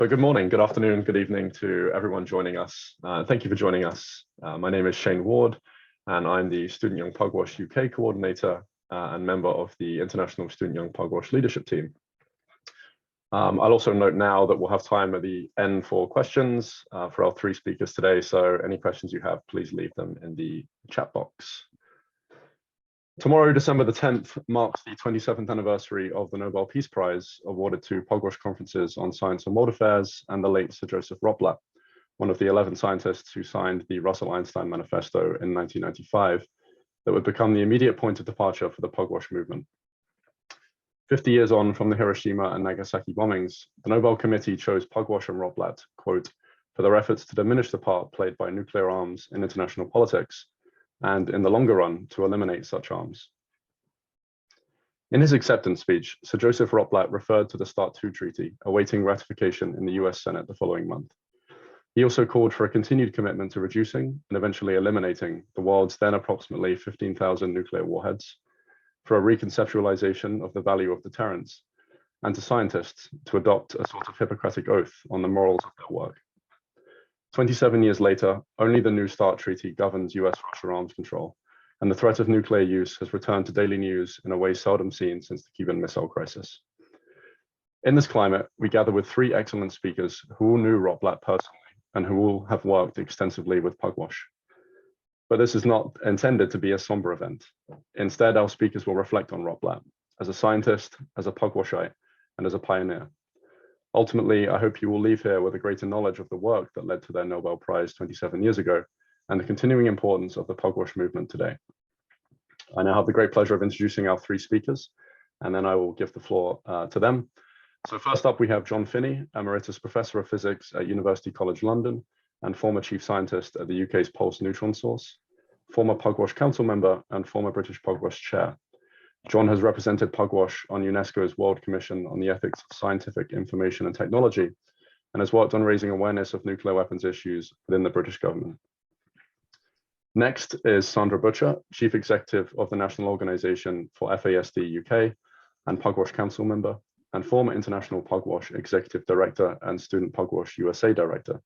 So good morning, good afternoon, good evening to everyone joining us. Thank you for joining us. My name is Shane Ward, and I'm the Student Young Pugwash-UK coordinator and member of the International Student Young Pugwash leadership team. I'll also note now that we'll have time at the end for questions for our three speakers today. So any questions you have, please leave them in the chat box. Tomorrow, December the 10th, marks the 27th anniversary of the Nobel Peace Prize awarded to Pugwash conferences on science and world affairs and the late Sir Joseph Rotblat, one of the 11 scientists who signed the Russell-Einstein Manifesto in 1995 that would become the immediate point of departure for the Pugwash movement. 50 years on from the Hiroshima and Nagasaki bombings, the Nobel Committee chose Pugwash and Rotblat, quote, for their efforts to diminish the part played by nuclear arms in international politics, and in the longer run, to eliminate such arms. In his acceptance speech, Sir Joseph Rotblat referred to the START II treaty, awaiting ratification in the US Senate the following month. He also called for a continued commitment to reducing and eventually eliminating the world's then approximately 15,000 nuclear warheads, for a reconceptualization of the value of deterrence, and to scientists to adopt a sort of Hippocratic oath on the morals of their work. 27 years later, only the New START Treaty governs US-Russia arms control, and the threat of nuclear use has returned to daily news in a way seldom seen since the Cuban Missile Crisis. In this climate, we gather with three excellent speakers who all knew Rotblat personally and who all have worked extensively with Pugwash. But this is not intended to be a somber event. Instead, our speakers will reflect on Rotblat as a scientist, as a Pugwashite, and as a pioneer. Ultimately, I hope you will leave here with a greater knowledge of the work that led to their Nobel Prize 27 years ago and the continuing importance of the Pugwash movement today. I now have the great pleasure of introducing our three speakers, and then I will give the floor to them. So first up, we have John Finney, Emeritus Professor of Physics at University College London and former Chief Scientist at the UK's Pulse Neutron Source, former Pugwash Council member and former British Pugwash Chair. John has represented Pugwash on UNESCO's World Commission on the Ethics of Scientific Information and Technology, and has worked on raising awareness of nuclear weapons issues within the British government. Next is Sandra Butcher, Chief Executive of the National Organisation for FASD UK and Pugwash Council member, and former International Pugwash Executive Director and Student Pugwash USA Director.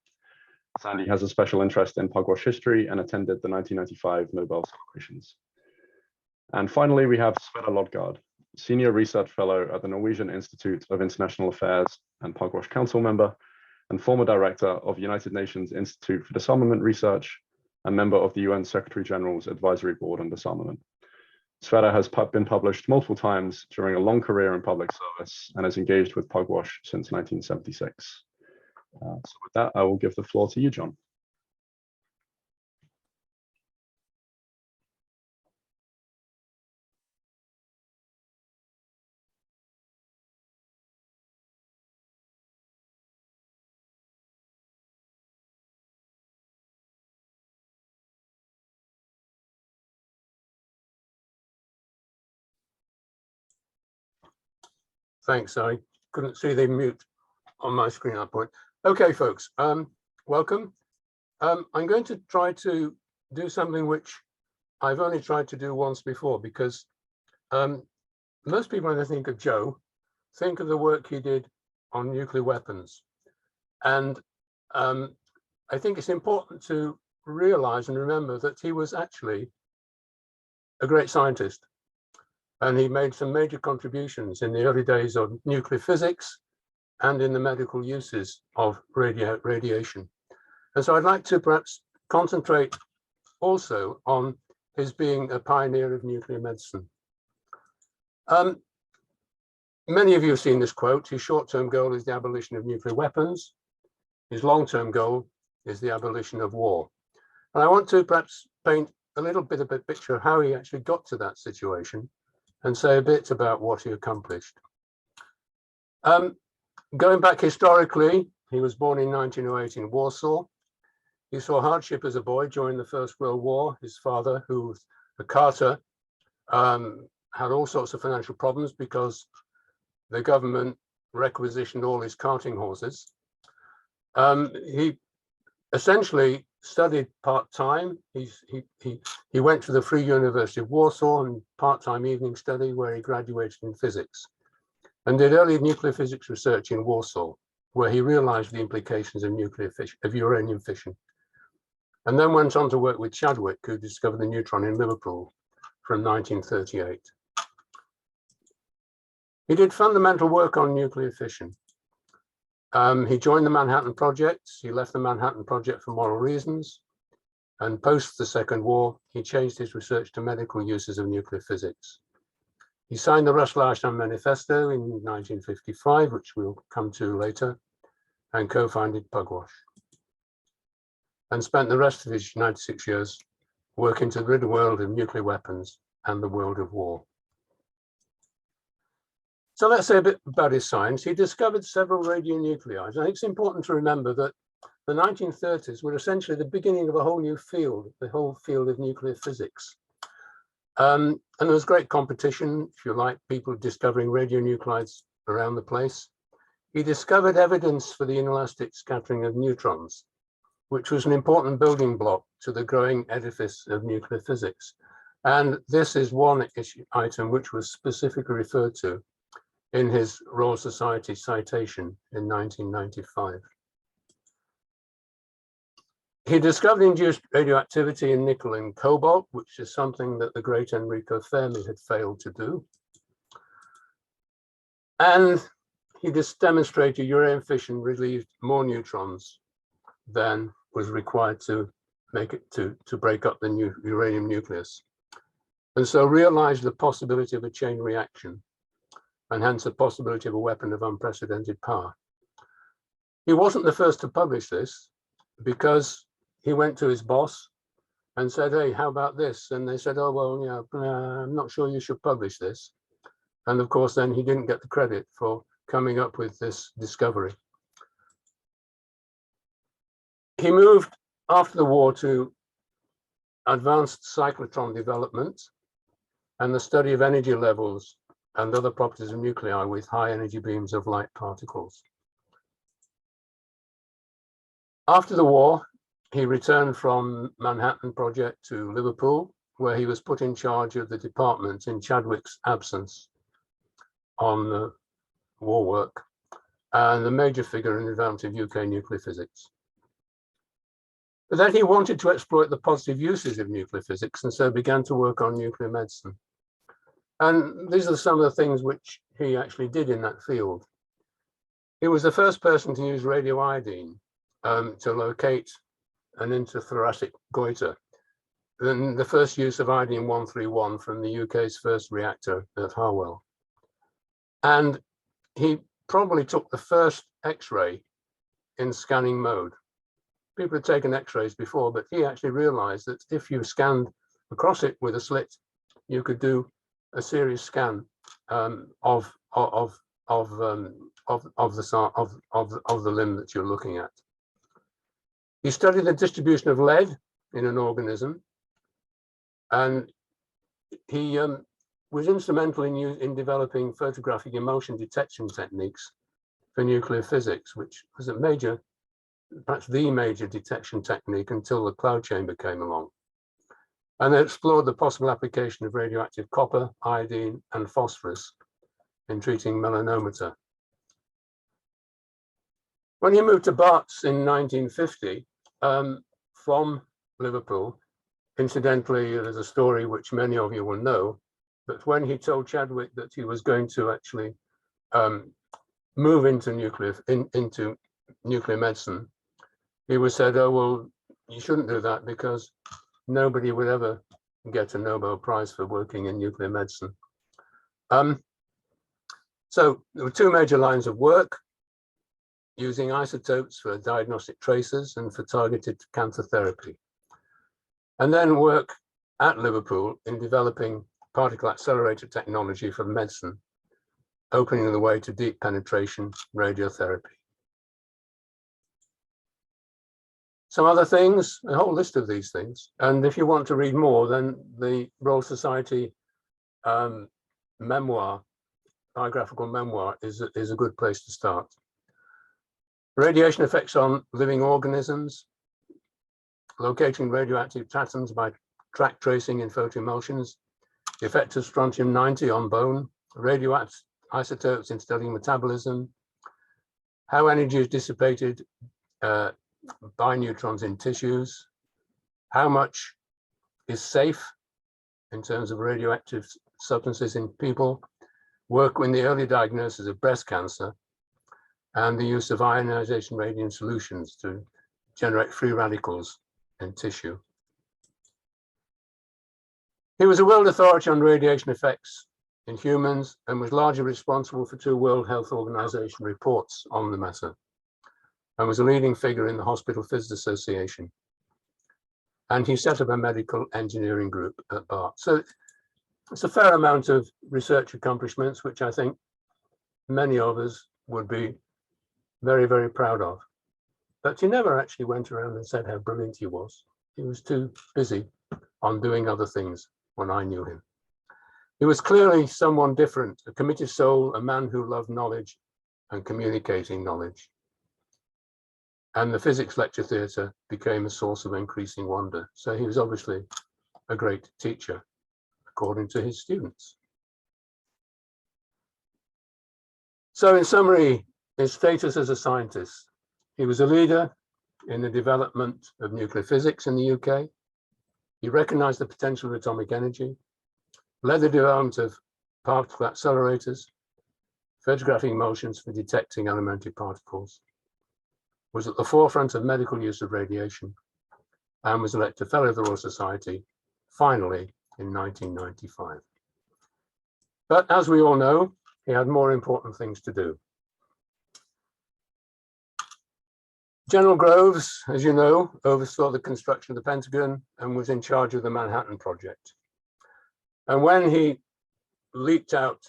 Sandy has a special interest in Pugwash history and attended the 1995 Nobel celebrations. And finally, we have Sverre Lodgaard, Senior Research Fellow at the Norwegian Institute of International Affairs and Pugwash Council member, and former Director of United Nations Institute for Disarmament Research, and member of the UN Secretary General's Advisory Board on Disarmament. Sverre has been published multiple times during a long career in public service and has engaged with Pugwash since 1976. So with that, I will give the floor to you, John. Thanks. I couldn't see the mute on my screen at that point. Okay, folks, welcome. I'm going to try to do something which I've only tried to do once before, because most people, when they think of Joe, think of the work he did on nuclear weapons. And I think it's important to realize and remember that he was actually a great scientist. And he made some major contributions in the early days of nuclear physics and in the medical uses of radiation. And so I'd like to perhaps concentrate also on his being a pioneer of nuclear medicine. Many of you have seen this quote: his short-term goal is the abolition of nuclear weapons. His long-term goal is the abolition of war. And I want to perhaps paint a little bit of a picture of how he actually got to that situation and say a bit about what he accomplished. Going back historically, he was born in 1908 in Warsaw. He saw hardship as a boy during the First World War. His father, who was a carter, had all sorts of financial problems because the government requisitioned all his carting horses. He essentially studied part-time. He went to the Free University of Warsaw and part-time evening study, where he graduated in physics and did early nuclear physics research in Warsaw. where he realized the implications of uranium fission, and then went on to work with Chadwick, who discovered the neutron in Liverpool from 1938. He did fundamental work on nuclear fission. He joined the Manhattan Project. He left the Manhattan Project for moral reasons. And post the Second War, he changed his research to medical uses of nuclear physics. He signed the Russell-Einstein Manifesto in 1955, which we'll come to later, and co-founded Pugwash, and spent the rest of his 96 years working to rid the world of nuclear weapons and the world of war. So let's say a bit about his science. He discovered several radionuclides. I think it's important to remember that the 1930s were essentially the beginning of a whole new field, the whole field of nuclear physics. And there was great competition, if you like, people discovering radionuclides around the place. He discovered evidence for the inelastic scattering of neutrons, which was an important building block to the growing edifice of nuclear physics. And this is one item which was specifically referred to in his Royal Society citation in 1995. He discovered induced radioactivity in nickel and cobalt, which is something that the great Enrico Fermi had failed to do. And he just demonstrated uranium fission relieved more neutrons than was required to make it to break up the uranium nucleus. And so realized the possibility of a chain reaction, and hence the possibility of a weapon of unprecedented power. He wasn't the first to publish this, because he went to his boss and said, hey, how about this? And they said, oh, well, yeah, I'm not sure you should publish this. And of course, then he didn't get the credit for coming up with this discovery. He moved after the war to advanced cyclotron development and the study of energy levels and other properties of nuclei with high energy beams of light particles. After the war, he returned from Manhattan Project to Liverpool, where he was put in charge of the department in Chadwick's absence on the war work, and a major figure in the development of UK nuclear physics. But then he wanted to exploit the positive uses of nuclear physics, and so began to work on nuclear medicine. And these are some of the things which he actually did in that field. He was the first person to use radioiodine to locate an interthoracic goiter, then the first use of iodine-131 from the UK's first reactor at Harwell. And he probably took the first X-ray in scanning mode. People had taken X-rays before, but he actually realized that if you scanned across it with a slit, you could do a series scan of the limb that you're looking at. He studied the distribution of lead in an organism, and he was instrumental in developing photographic emulsion detection techniques for nuclear physics, which was a major, perhaps the major detection technique until the cloud chamber came along. And they explored the possible application of radioactive copper, iodine, and phosphorus in treating melanoma. When he moved to Barts in 1950 from Liverpool, incidentally, there's a story which many of you will know, but when he told Chadwick that he was going to actually move into nuclear medicine, he was said, oh, well, you shouldn't do that because nobody would ever get a Nobel Prize for working in nuclear medicine. So there were two major lines of work: using isotopes for diagnostic tracers and for targeted cancer therapy. And then work at Liverpool in developing particle accelerator technology for medicine, opening the way to deep penetration radiotherapy. Some other things, a whole list of these things. And if you want to read more, then the Royal Society memoir, biographical memoir, is a good place to start. Radiation effects on living organisms, locating radioactive atoms by track tracing in photoemulsions, the effect of strontium-90 on bone, radioactive isotopes in studying metabolism, how energy is dissipated by neutrons in tissues, how much is safe in terms of radioactive substances in people, work in the early diagnosis of breast cancer, and the use of ionization radium solutions to generate free radicals in tissue. He was a world authority on radiation effects in humans and was largely responsible for 2 World Health Organization reports on the matter, and was a leading figure in the Hospital Physics Association. And he set up a medical engineering group at Bath. So it's a fair amount of research accomplishments, which I think many of us would be very, very proud of. But he never actually went around and said how brilliant he was. He was too busy on doing other things when I knew him. He was clearly someone different, a committed soul, a man who loved knowledge and communicating knowledge. And the physics lecture theatre became a source of increasing wonder. So he was obviously a great teacher, according to his students. So in summary, his status as a scientist: he was a leader in the development of nuclear physics in the UK. He recognized the potential of atomic energy, led the development of particle accelerators, photographic motions for detecting elementary particles, was at the forefront of medical use of radiation, and was elected Fellow of the Royal Society, finally, in 1995. But as we all know, he had more important things to do. General Groves, as you know, oversaw the construction of the Pentagon and was in charge of the Manhattan Project. And when he leaked out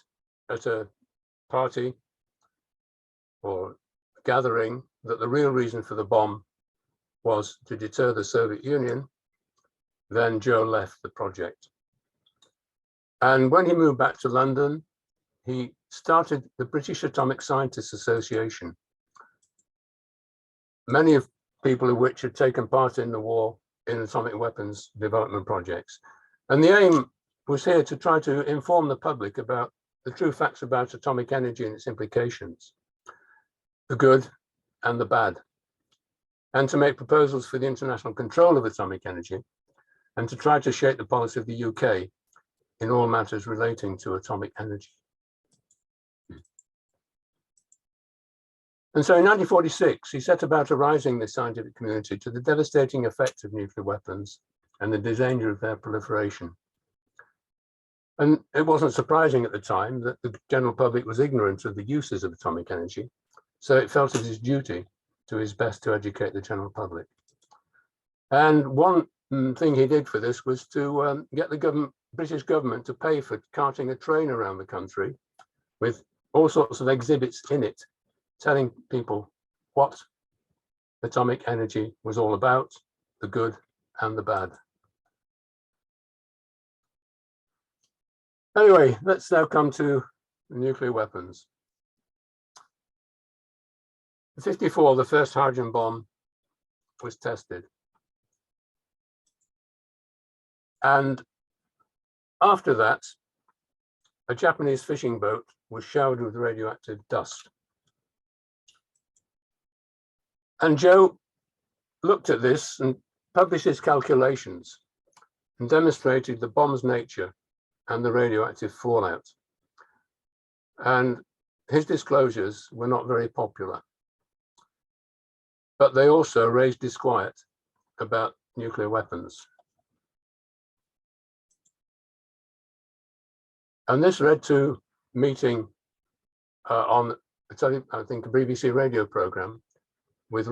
at a party or gathering that the real reason for the bomb was to deter the Soviet Union, then Joe left the project. And when he moved back to London, he started the British Atomic Scientists Association, many of people of which had taken part in the war in atomic weapons development projects. And the aim was here to try to inform the public about the true facts about atomic energy and its implications, the good and the bad, and to make proposals for the international control of atomic energy, and to try to shape the policy of the UK in all matters relating to atomic energy. And so in 1946, he set about arousing the scientific community to the devastating effects of nuclear weapons and the danger of their proliferation. And it wasn't surprising at the time that the general public was ignorant of the uses of atomic energy, so it felt it his duty to his best to educate the general public. And one thing he did for this was to get the British government to pay for carting a train around the country with all sorts of exhibits in it, telling people what atomic energy was all about, the good and the bad. Anyway, let's now come to nuclear weapons. In 1954, the first hydrogen bomb was tested. And after that, a Japanese fishing boat was showered with radioactive dust. And Joe looked at this and published his calculations and demonstrated the bomb's nature and the radioactive fallout. And his disclosures were not very popular, but they also raised disquiet about nuclear weapons. And this led to a meeting on, I think, a BBC radio program with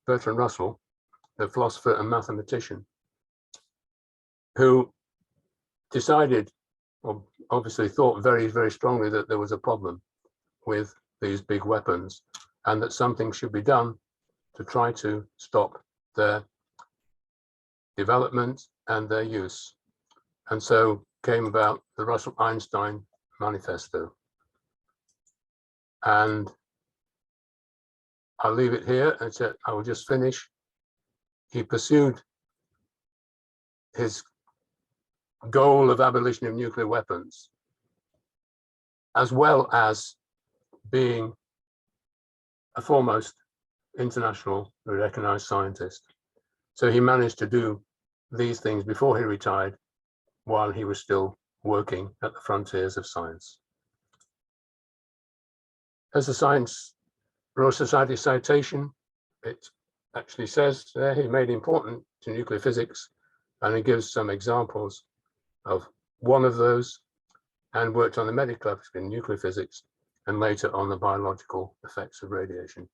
Bertrand Russell, the philosopher and mathematician, who decided, or obviously thought very, very strongly that there was a problem with these big weapons and that something should be done to try to stop their development and their use. And so came about the Russell-Einstein Manifesto. And I'll leave it here and say, I will just finish. He pursued his goal of abolition of nuclear weapons, as well as being a foremost international recognized scientist. So he managed to do these things before he retired, while he was still working at the frontiers of science. As a Science Royal Society citation, it actually says there he made important to nuclear physics, and it gives some examples of one of those, and worked on the medical aspect in nuclear physics, and later on the biological effects of radiation.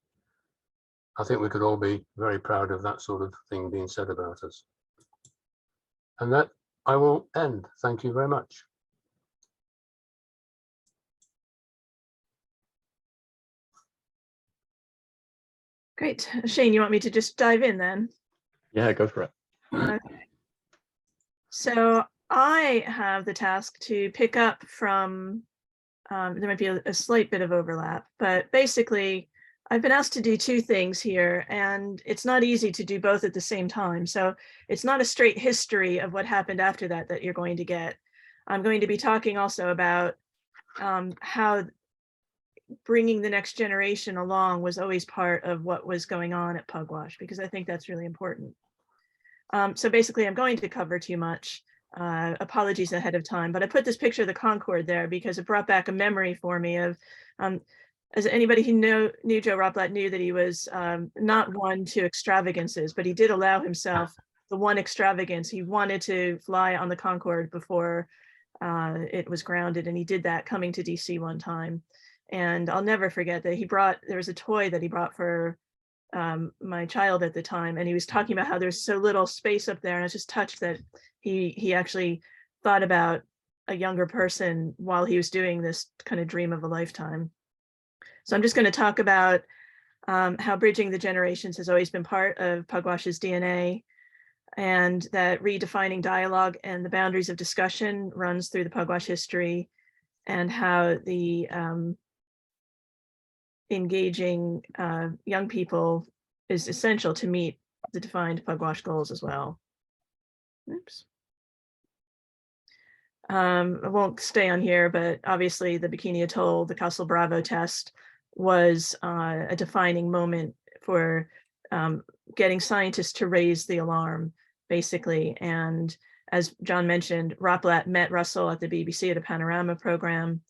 I think we could all be very proud of that sort of thing being said about us. And that I will end. Thank you very much. Great. Shane, you want me to just dive in then? Yeah, go for it. Okay. So I have the task to pick up from, there might be a slight bit of overlap, but basically I've been asked to do two things here, and it's not easy to do both at the same time. So it's not a straight history of what happened after that you're going to get. I'm going to be talking also about how bringing the next generation along was always part of what was going on at Pugwash, because I think that's really important. So basically, I'm going to cover too much. Apologies ahead of time, but I put this picture of the Concorde there because it brought back a memory for me of, as anybody who knew Joe Rotblat knew that he was not one to extravagances, but he did allow himself the one extravagance. He wanted to fly on the Concorde before it was grounded, and he did that coming to DC one time. And I'll never forget that there was a toy that he brought for my child at the time, and he was talking about how there's so little space up there, and I was just touched that he actually thought about a younger person while he was doing this kind of dream of a lifetime. So I'm just going to talk about how bridging the generations has always been part of Pugwash's DNA, and that redefining dialogue and the boundaries of discussion runs through the Pugwash history, and how the engaging young people is essential to meet the defined Pugwash goals as well. Oops. I won't stay on here, but obviously the Bikini Atoll, the Castle Bravo test was a defining moment for getting scientists to raise the alarm, basically. And as John mentioned, Raplet met Russell at the BBC at a panorama program.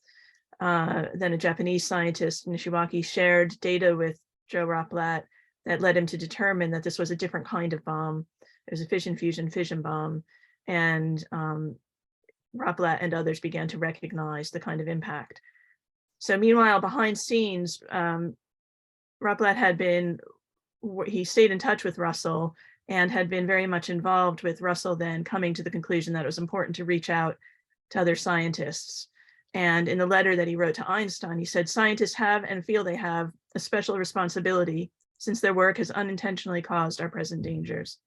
Then a Japanese scientist, Nishiwaki, shared data with Joe Rotblat that led him to determine that this was a different kind of bomb. It was a fission bomb. And Rotblat and others began to recognize the kind of impact. So meanwhile, behind scenes, Rotblat he stayed in touch with Russell and had been very much involved with Russell then coming to the conclusion that it was important to reach out to other scientists. And in the letter that he wrote to Einstein, he said, scientists have and feel they have a special responsibility since their work has unintentionally caused our present dangers.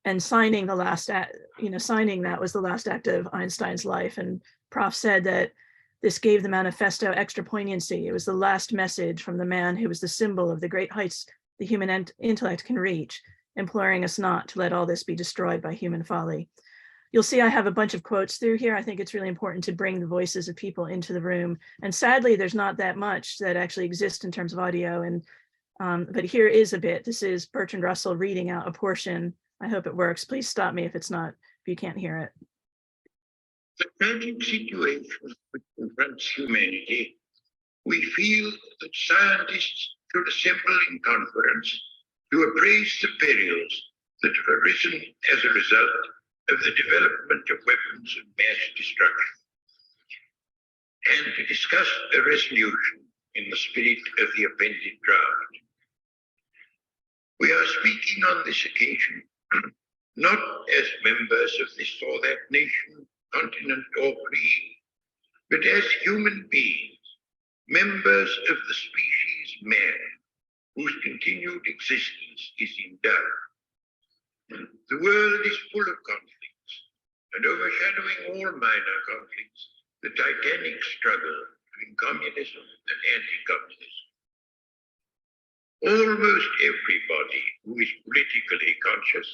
And signing that was the last act of Einstein's life. And Prof said that this gave the manifesto extra poignancy. It was the last message from the man who was the symbol of the great heights the human intellect can reach, imploring us not to let all this be destroyed by human folly. You'll see I have a bunch of quotes through here. I think it's really important to bring the voices of people into the room. And sadly, there's not that much that actually exists in terms of audio. And but here is a bit. This is Bertrand Russell reading out a portion. I hope it works. Please stop me if you can't hear it. The tragic situation which confronts humanity, we feel that scientists should assemble in conference to appraise the perils that have arisen as a result of the development of weapons of mass destruction, and to discuss a resolution in the spirit of the appended draft. We are speaking on this occasion not as members of this or that nation, continent, or creed, but as human beings, members of the species man, whose continued existence is in doubt. The world is full of conflicts, and overshadowing all minor conflicts, the titanic struggle between communism and anti-communism. Almost everybody who is politically conscious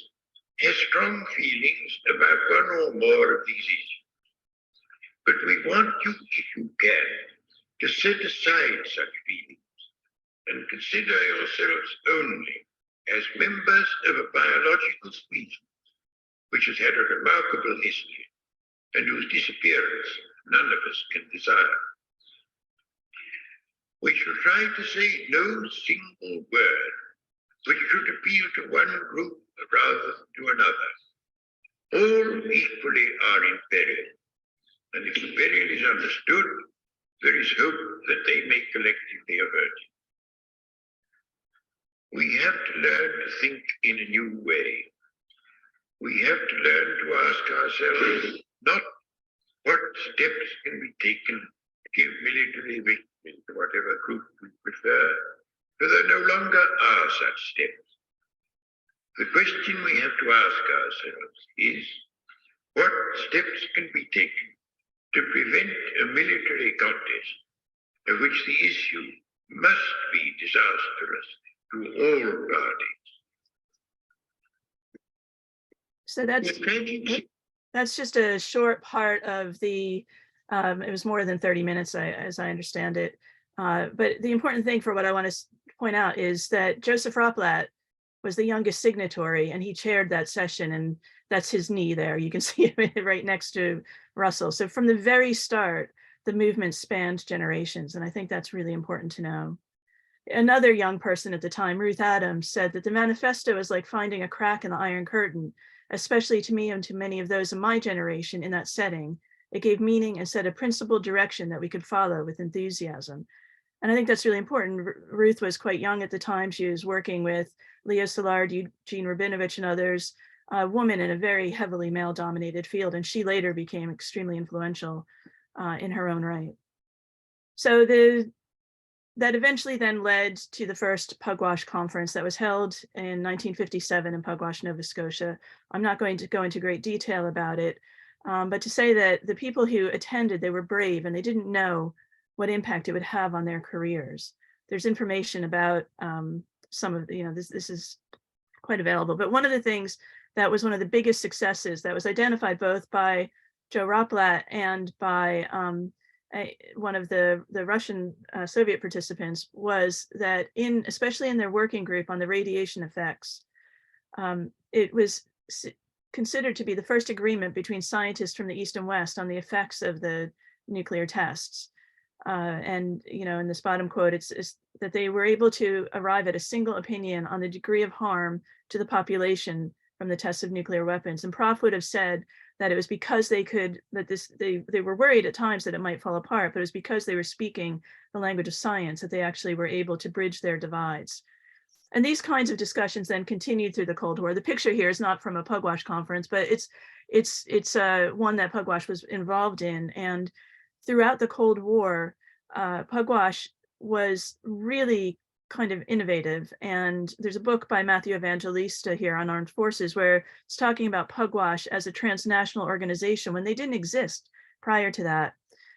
has strong feelings about one or more of these issues. But we want you, if you can, to set aside such feelings and consider yourselves only as members of a biological species which has had a remarkable history and whose disappearance none of us can desire. We shall try to say no single word which should appeal to one group rather than to another. All equally are in peril, and if the peril is understood, there is hope that they may collectively avert it. We have to learn to think in a new way. We have to learn to ask ourselves not what steps can be taken to give military victory to whatever group we prefer, for there no longer are such steps. The question we have to ask ourselves is, what steps can be taken to prevent a military contest of which the issue must be disastrous to all parties? So that's just a short part of the, it was more than 30 minutes as I understand it. But the important thing for what I want to point out is that Joseph Raplet was the youngest signatory, and he chaired that session, and that's his knee there. You can see him right next to Russell. So from the very start, the movement spanned generations, and I think that's really important to know. Another young person at the time, Ruth Adams, said that the manifesto is like finding a crack in the Iron Curtain, especially to me and to many of those in my generation in that setting. It gave meaning and set a principled direction that we could follow with enthusiasm. And I think that's really important. Ruth was quite young at the time. She was working with Leo Szilard, Eugene Rabinovich, and others, a woman in a very heavily male-dominated field, and she later became extremely influential in her own right. So that eventually then led to the first Pugwash conference that was held in 1957 in Pugwash, Nova Scotia. I'm not going to go into great detail about it, but to say that the people who attended, they were brave and they didn't know what impact it would have on their careers. There's information about some of, this is quite available, but one of the things that was one of the biggest successes that was identified both by Joe Rotblat and by one of the Russian Soviet participants was that especially in their working group on the radiation effects, it was considered to be the first agreement between scientists from the East and West on the effects of the nuclear tests. And in this bottom quote, it's that they were able to arrive at a single opinion on the degree of harm to the population from the tests of nuclear weapons. And Prof would have said that it was because they were worried at times that it might fall apart, but it was because they were speaking the language of science that they actually were able to bridge their divides. And these kinds of discussions then continued through the Cold War. The picture here is not from a Pugwash conference, but it's one that Pugwash was involved in. And throughout the Cold War, Pugwash was really kind of innovative. And there's a book by Matthew Evangelista here on armed forces where it's talking about Pugwash as a transnational organization when they didn't exist prior to that.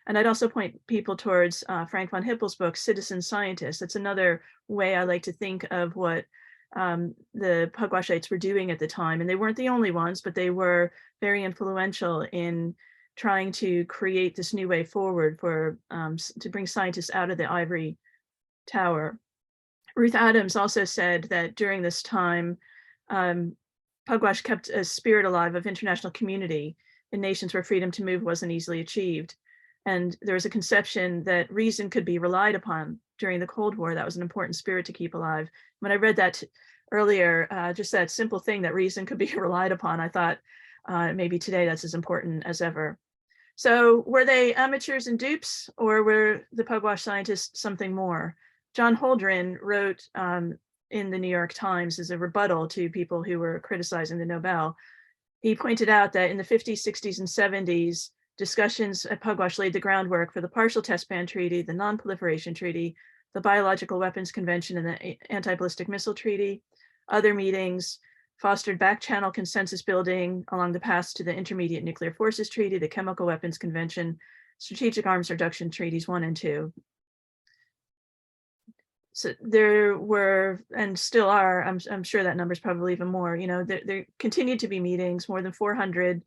And I'd also point people towards Frank von Hippel's book, Citizen Scientist. It's another way I like to think of what the Pugwashites were doing at the time. And they weren't the only ones, but they were very influential in trying to create this new way forward for to bring scientists out of the ivory tower. Ruth Adams also said that during this time, Pugwash kept a spirit alive of international community in nations where freedom to move wasn't easily achieved. And there was a conception that reason could be relied upon during the Cold War. That was an important spirit to keep alive. When I read that earlier, just that simple thing that reason could be relied upon, I thought maybe today that's as important as ever. So were they amateurs and dupes, or were the Pugwash scientists something more? John Holdren wrote in the New York Times as a rebuttal to people who were criticizing the Nobel. He pointed out that in the 50s, 60s, and 70s, discussions at Pugwash laid the groundwork for the Partial Test Ban Treaty, the Non-Proliferation Treaty, the Biological Weapons Convention, and the Anti-Ballistic Missile Treaty. Other meetings fostered back-channel consensus building along the paths to the Intermediate Nuclear Forces Treaty, the Chemical Weapons Convention, Strategic Arms Reduction Treaties 1 and 2. So there were, and still are, I'm sure that number's probably even more, there continued to be meetings, more than 400.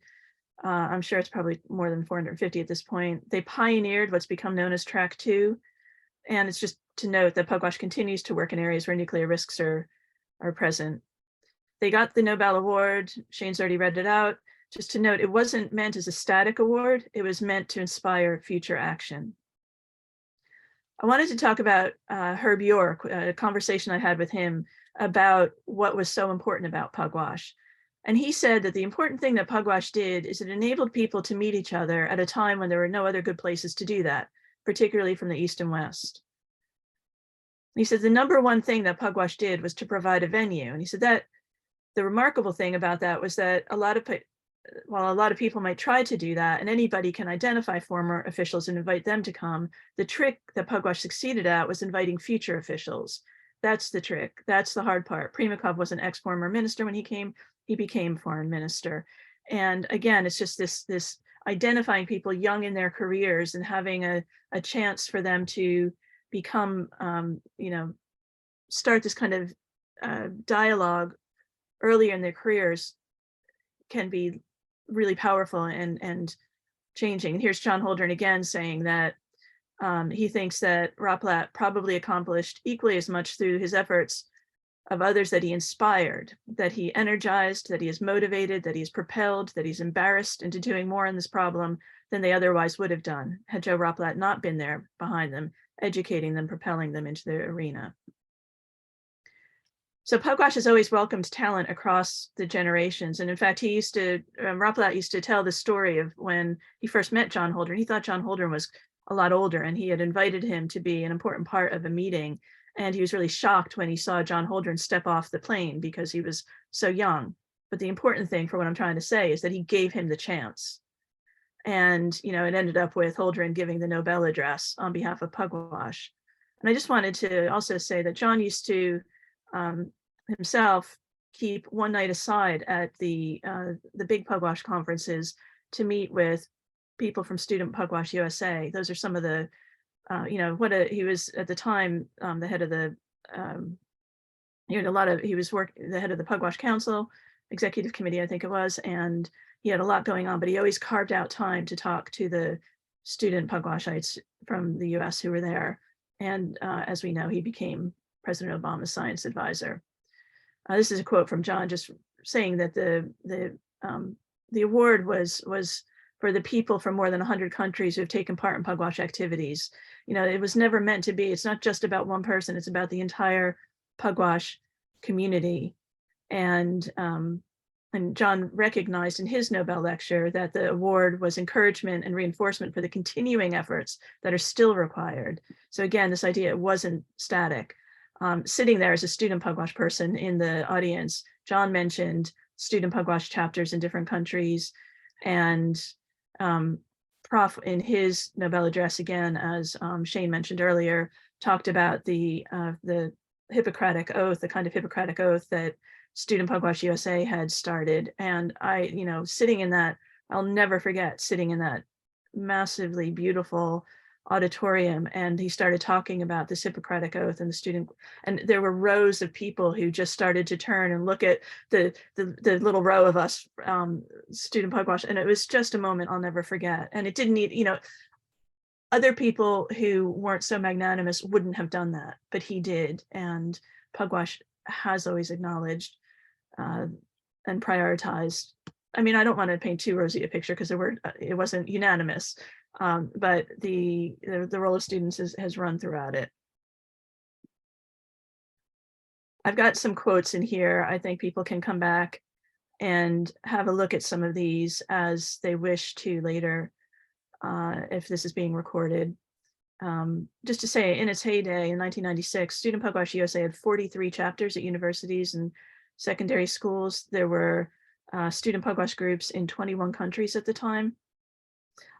I'm sure it's probably more than 450 at this point. They pioneered what's become known as Track 2. And it's just to note that Pugwash continues to work in areas where nuclear risks are present. They got the Nobel Award. Shane's already read it out. Just to note, it wasn't meant as a static award. It was meant to inspire future action. I wanted to talk about Herb York, a conversation I had with him about what was so important about Pugwash. And he said that the important thing that Pugwash did is it enabled people to meet each other at a time when there were no other good places to do that, particularly from the East and West. He said the number one thing that Pugwash did was to provide a venue. And he said that the remarkable thing about that was that while a lot of people might try to do that, and anybody can identify former officials and invite them to come, the trick that Pugwash succeeded at was inviting future officials. That's the trick. That's the hard part. Primakov was an ex-former minister when he came. He became foreign minister. And again, it's just this identifying people young in their careers and having a chance for them to become, start this kind of dialogue earlier in their careers can be really powerful and changing. And here's John Holdren again saying that he thinks that Raplet probably accomplished equally as much through his efforts of others that he inspired, that he energized, that he is motivated, that he's propelled, that he's embarrassed into doing more on this problem than they otherwise would have done had Joe Raplet not been there behind them, educating them, propelling them into the arena. So Pugwash has always welcomed talent across the generations. And in fact, he used to, Raplet used to tell the story of when he first met John Holdren. He thought John Holdren was a lot older and he had invited him to be an important part of a meeting. And he was really shocked when he saw John Holdren step off the plane because he was so young. But the important thing for what I'm trying to say is that he gave him the chance. And, it ended up with Holdren giving the Nobel address on behalf of Pugwash. And I just wanted to also say that John used to himself keep one night aside at the big Pugwash conferences to meet with people from Student Pugwash USA. Those are some of the, he was at the time the head of the, he was the head of the Pugwash Council, Executive Committee, I think it was, and he had a lot going on, but he always carved out time to talk to the student Pugwashites from the US who were there. And as we know, he became President Obama's science advisor. This is a quote from John, just saying that the award was for the people from more than 100 countries who have taken part in Pugwash activities. It was never meant to be. It's not just about one person. It's about the entire Pugwash community. And John recognized in his Nobel lecture that the award was encouragement and reinforcement for the continuing efforts that are still required. So again, this idea, it wasn't static. Sitting there as a student Pugwash person in the audience, John mentioned student Pugwash chapters in different countries, and Prof in his Nobel address, again, as Shane mentioned earlier, talked about the Hippocratic Oath, the kind of Hippocratic Oath that Student Pugwash USA had started. And I, sitting in that, I'll never forget sitting in that massively beautiful auditorium, and he started talking about this Hippocratic Oath and the student, and there were rows of people who just started to turn and look at the little row of us, student Pugwash, and it was just a moment I'll never forget. And it didn't need, other people who weren't so magnanimous wouldn't have done that, but he did. And Pugwash has always acknowledged and prioritized. I mean, I don't want to paint too rosy a picture because it wasn't unanimous. But the role of students has run throughout it. I've got some quotes in here. I think people can come back and have a look at some of these as they wish to later, if this is being recorded. Just to say, in its heyday in 1996, Student Pugwash USA had 43 chapters at universities and secondary schools. There were student Pugwash groups in 21 countries at the time.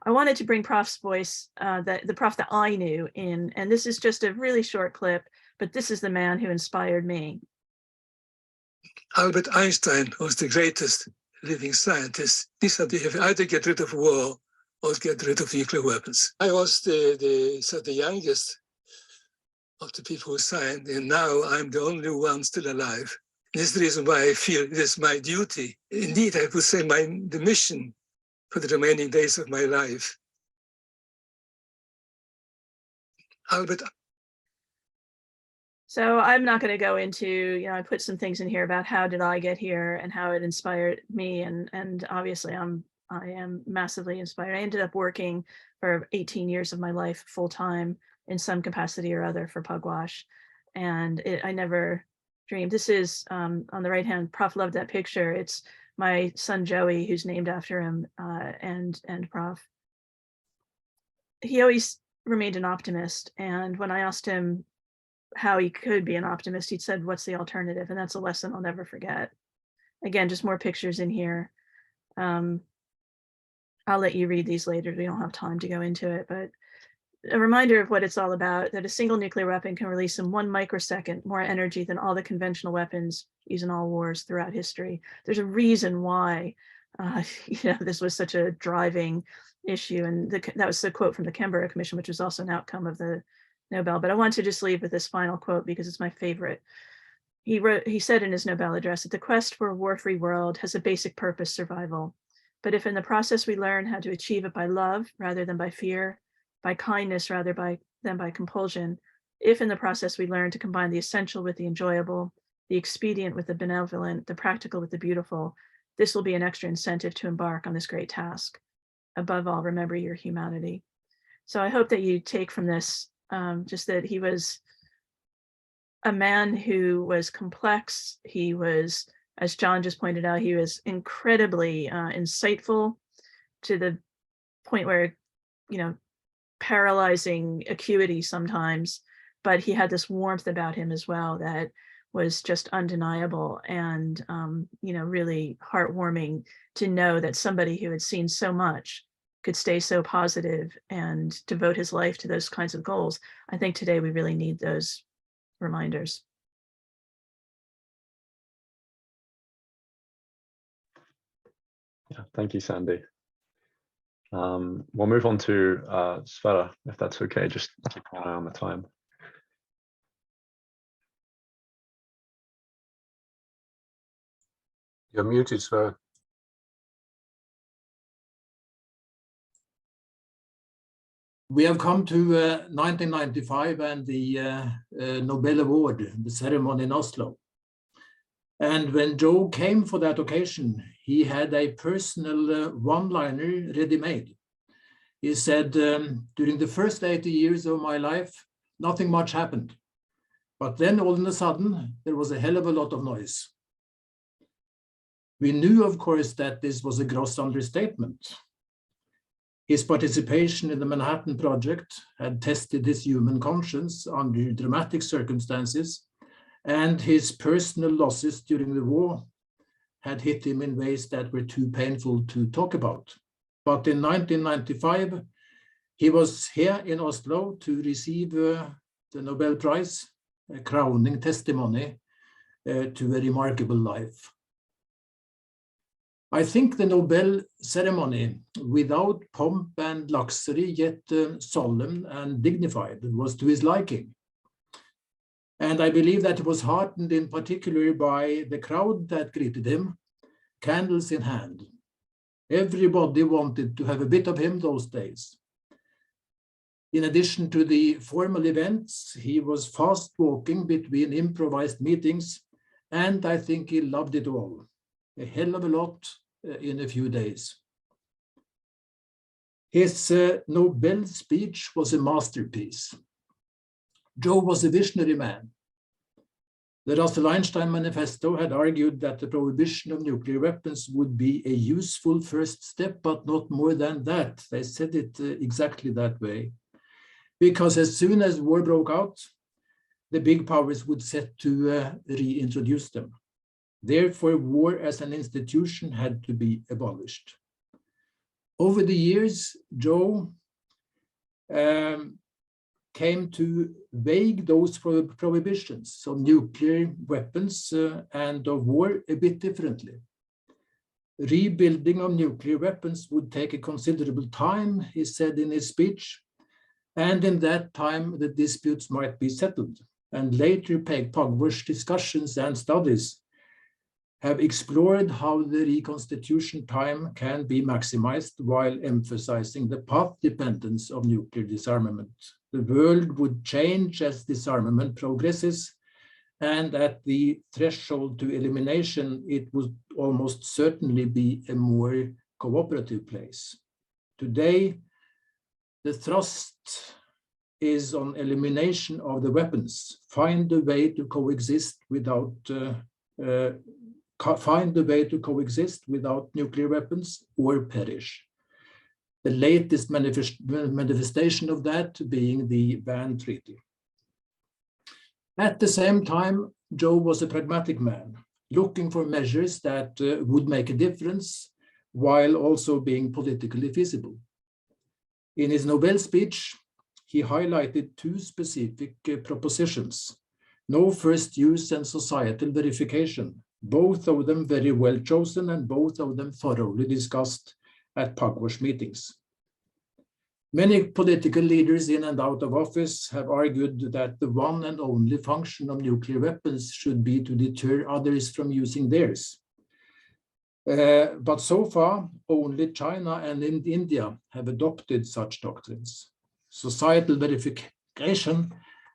I wanted to bring Prof's voice, the Prof that I knew in, and this is just a really short clip, but this is the man who inspired me. Albert Einstein was the greatest living scientist. He said you have either get rid of war or get rid of nuclear weapons. I was the youngest of the people who signed, and now I'm the only one still alive. This is the reason why I feel it is my duty. Indeed, I would say the mission for the remaining days of my life. Albert So I'm not going to go into, I put some things in here about how did I get here and how it inspired me. And obviously I am massively inspired. I ended up working for 18 years of my life full time in some capacity or other for Pugwash. And I never dreamed. This is on the right hand, Prof loved that picture. It's my son Joey, who's named after him, and Prof. He always remained an optimist. And when I asked him how he could be an optimist, he said, what's the alternative? And that's a lesson I'll never forget. Again, just more pictures in here. I'll let you read these later. We don't have time to go into it, but a reminder of what it's all about, that a single nuclear weapon can release in 1 microsecond more energy than all the conventional weapons used in all wars throughout history. There's a reason why this was such a driving issue. And that was the quote from the Canberra Commission, which was also an outcome of the Nobel. But I want to just leave with this final quote because it's my favorite. He said in his Nobel address that the quest for a war-free world has a basic purpose, survival. But if in the process we learn how to achieve it by love rather than by fear, by kindness rather than by compulsion, if in the process we learn to combine the essential with the enjoyable, the expedient with the benevolent, the practical with the beautiful, this will be an extra incentive to embark on this great task. Above all, remember your humanity. So I hope that you take from this just that he was a man who was complex. He was, as John just pointed out, he was incredibly insightful to the point where, paralyzing acuity sometimes, but he had this warmth about him as well that was just undeniable and, really heartwarming to know that somebody who had seen so much could stay so positive and devote his life to those kinds of goals. I think today we really need those reminders. Yeah, thank you, Sandy. We'll move on to Sverre, if that's okay. Just keep an eye on the time. You're muted, Sverre. We have come to 1995 and the Nobel Award, the ceremony in Oslo. And when Joe came for that occasion, he had a personal one-liner ready-made. He said, during the first 80 years of my life, nothing much happened. But then all of a sudden, there was a hell of a lot of noise. We knew, of course, that this was a gross understatement. His participation in the Manhattan Project had tested his human conscience under dramatic circumstances, and his personal losses during the war had hit him in ways that were too painful to talk about. But in 1995, he was here in Oslo to receive the Nobel Prize, a crowning testimony to a remarkable life. I think the Nobel ceremony, without pomp and luxury, yet solemn and dignified, was to his liking. And I believe that he was heartened in particular by the crowd that greeted him, candles in hand. Everybody wanted to have a bit of him those days. In addition to the formal events, he was fast walking between improvised meetings, and I think he loved it all. A hell of a lot in a few days. His Nobel speech was a masterpiece. Joe was a visionary man. The Russell Einstein Manifesto had argued that the prohibition of nuclear weapons would be a useful first step, but not more than that. They said it exactly that way. Because as soon as war broke out, the big powers would set to reintroduce them. Therefore, war as an institution had to be abolished. Over the years, Joe came to weigh those prohibitions of nuclear weapons and of war a bit differently. Rebuilding of nuclear weapons would take a considerable time, he said in his speech, and in that time the disputes might be settled. And later Pugwash discussions and studies have explored how the reconstitution time can be maximized while emphasizing the path dependence of nuclear disarmament. The world would change as disarmament progresses, and at the threshold to elimination, it would almost certainly be a more cooperative place. Today, the thrust is on elimination of the weapons, find a way to coexist without nuclear weapons or perish. The latest manifestation of that being the Ban Treaty. At the same time, Joe was a pragmatic man, looking for measures that would make a difference while also being politically feasible. In his Nobel speech, he highlighted two specific propositions: no first use and societal verification, both of them very well chosen and both of them thoroughly discussed at Pugwash meetings. Many political leaders in and out of office have argued that the one and only function of nuclear weapons should be to deter others from using theirs. But so far, only China and India have adopted such doctrines. Societal verification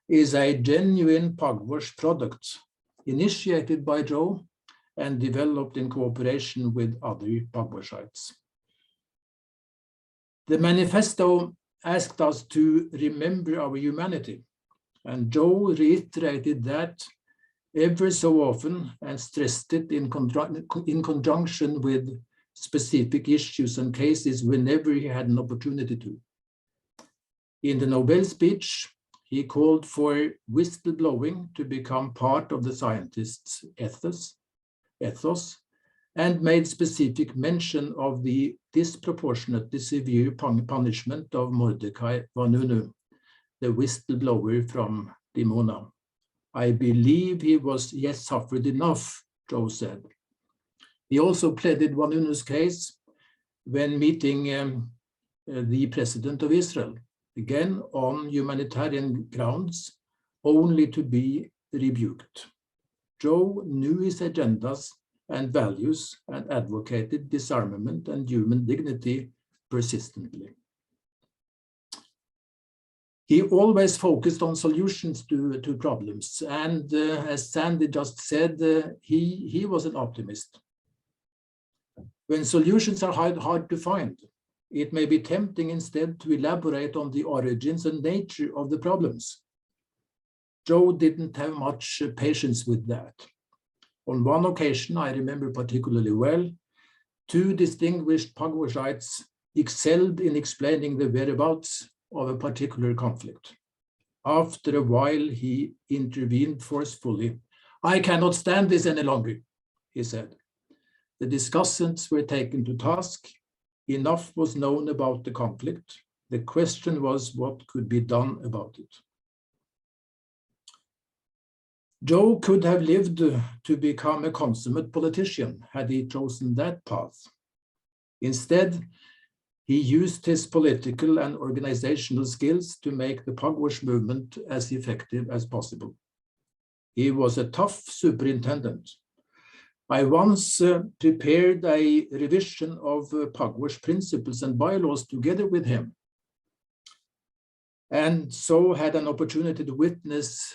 is a genuine Pugwash product, initiated by Joe and developed in cooperation with other Pugwashites. The manifesto asked us to remember our humanity, and Joe reiterated that ever so often and stressed it in conjunction with specific issues and cases whenever he had an opportunity to. In the Nobel speech, he called for whistleblowing to become part of the scientist's ethos, and made specific mention of the disproportionately severe punishment of Mordecai Vanunu, the whistleblower from Dimona. I believe he was yet suffered enough, Joe said. He also pleaded Vanunu's case when meeting the president of Israel, again on humanitarian grounds, only to be rebuked. Joe knew his agendas and values and advocated disarmament and human dignity persistently. He always focused on solutions to problems, and as Sandy just said, he was an optimist. When solutions are hard to find, it may be tempting instead to elaborate on the origins and nature of the problems. Joe didn't have much patience with that. On one occasion, I remember particularly well, two distinguished Pugwashites excelled in explaining the whereabouts of a particular conflict. After a while, he intervened forcefully. "I cannot stand this any longer," he said. The discussants were taken to task. Enough was known about the conflict. The question was what could be done about it. Joe could have lived to become a consummate politician had he chosen that path. Instead, he used his political and organizational skills to make the Pugwash movement as effective as possible. He was a tough superintendent. I once prepared a revision of Pugwash principles and bylaws together with him, and so had an opportunity to witness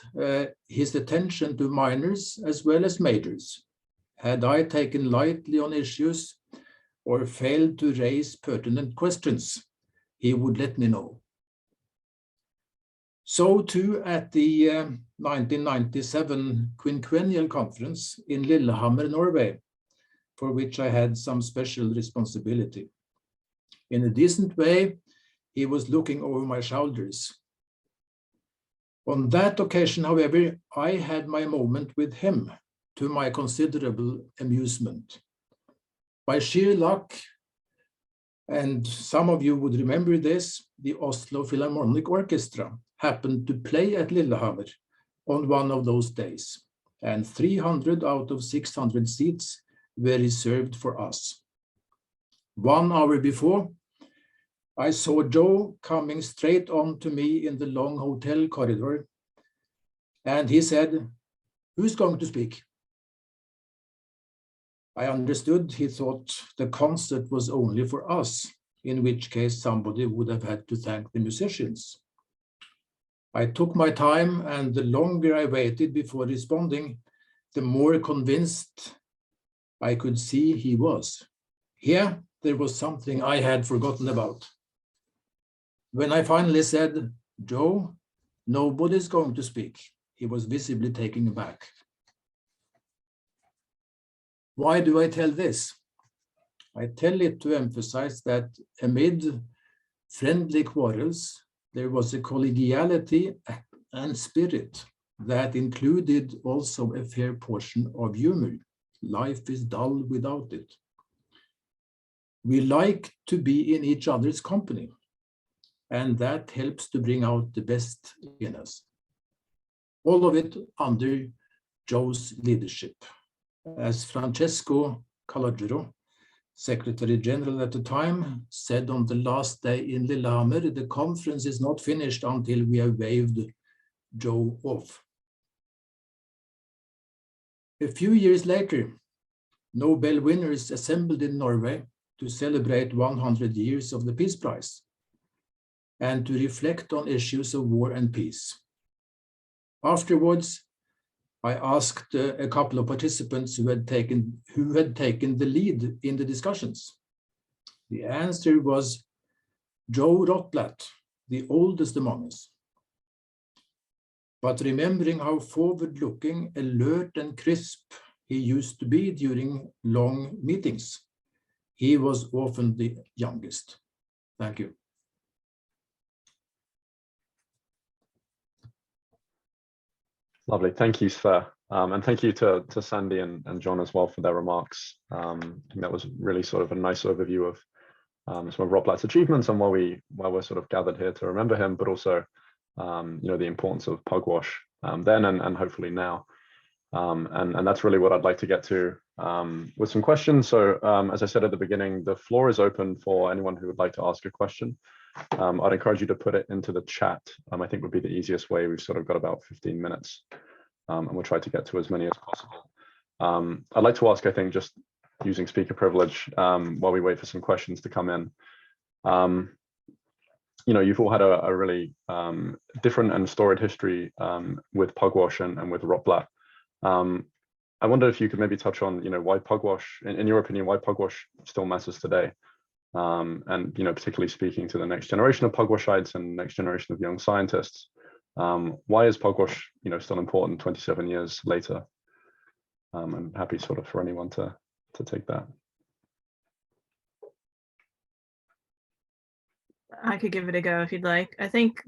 his attention to minors as well as majors. Had I taken lightly on issues or failed to raise pertinent questions, he would let me know. So too at the 1997 quinquennial conference in Lillehammer, Norway, for which I had some special responsibility. In a decent way, he was looking over my shoulders. On that occasion, however, I had my moment with him, to my considerable amusement. By sheer luck, and some of you would remember this, the Oslo Philharmonic Orchestra happened to play at Lillehammer on one of those days, and 300 out of 600 seats were reserved for us. 1 hour before, I saw Joe coming straight on to me in the long hotel corridor, and he said, "Who's going to speak?" I understood he thought the concert was only for us, in which case somebody would have had to thank the musicians. I took my time, and the longer I waited before responding, the more convinced I could see he was. Here, there was something I had forgotten about. When I finally said, "Joe, nobody's going to speak," he was visibly taken aback. Why do I tell this? I tell it to emphasize that amid friendly quarrels, there was a collegiality and spirit that included also a fair portion of humor. Life is dull without it. We like to be in each other's company, and that helps to bring out the best in us. All of it under Joe's leadership. As Francesco Calogero, Secretary General at the time, said on the last day in Lillehammer, the conference is not finished until we have waved Joe off. A few years later, Nobel winners assembled in Norway to celebrate 100 years of the Peace Prize and to reflect on issues of war and peace. Afterwards, I asked a couple of participants who had taken the lead in the discussions. The answer was Joe Rotblat, the oldest among us. But remembering how forward-looking, alert and crisp he used to be during long meetings, he was often the youngest. Thank you. Lovely, thank you, Sver. And thank you to Sandy and John as well for their remarks. I think that was really sort of a nice overview of some of Rotblat's achievements and why we're sort of gathered here to remember him, but also the importance of Pugwash then and hopefully now. And that's really what I'd like to get to with some questions. So as I said at the beginning, the floor is open for anyone who would like to ask a question. I'd encourage you to put it into the chat. I think would be the easiest way. We've sort of got about 15 minutes and we'll try to get to as many as possible. I'd like to ask, I think, just using speaker privilege while we wait for some questions to come in. You've all had a really different and storied history with Pugwash and with Rotblat. I wonder if you could maybe touch on, why Pugwash, in your opinion, why Pugwash still matters today, and particularly speaking to the next generation of Pugwashites and next generation of young scientists. Why is Pugwash, still important 27 years later? I'm happy sort of for anyone to take that. I could give it a go if you'd like. I think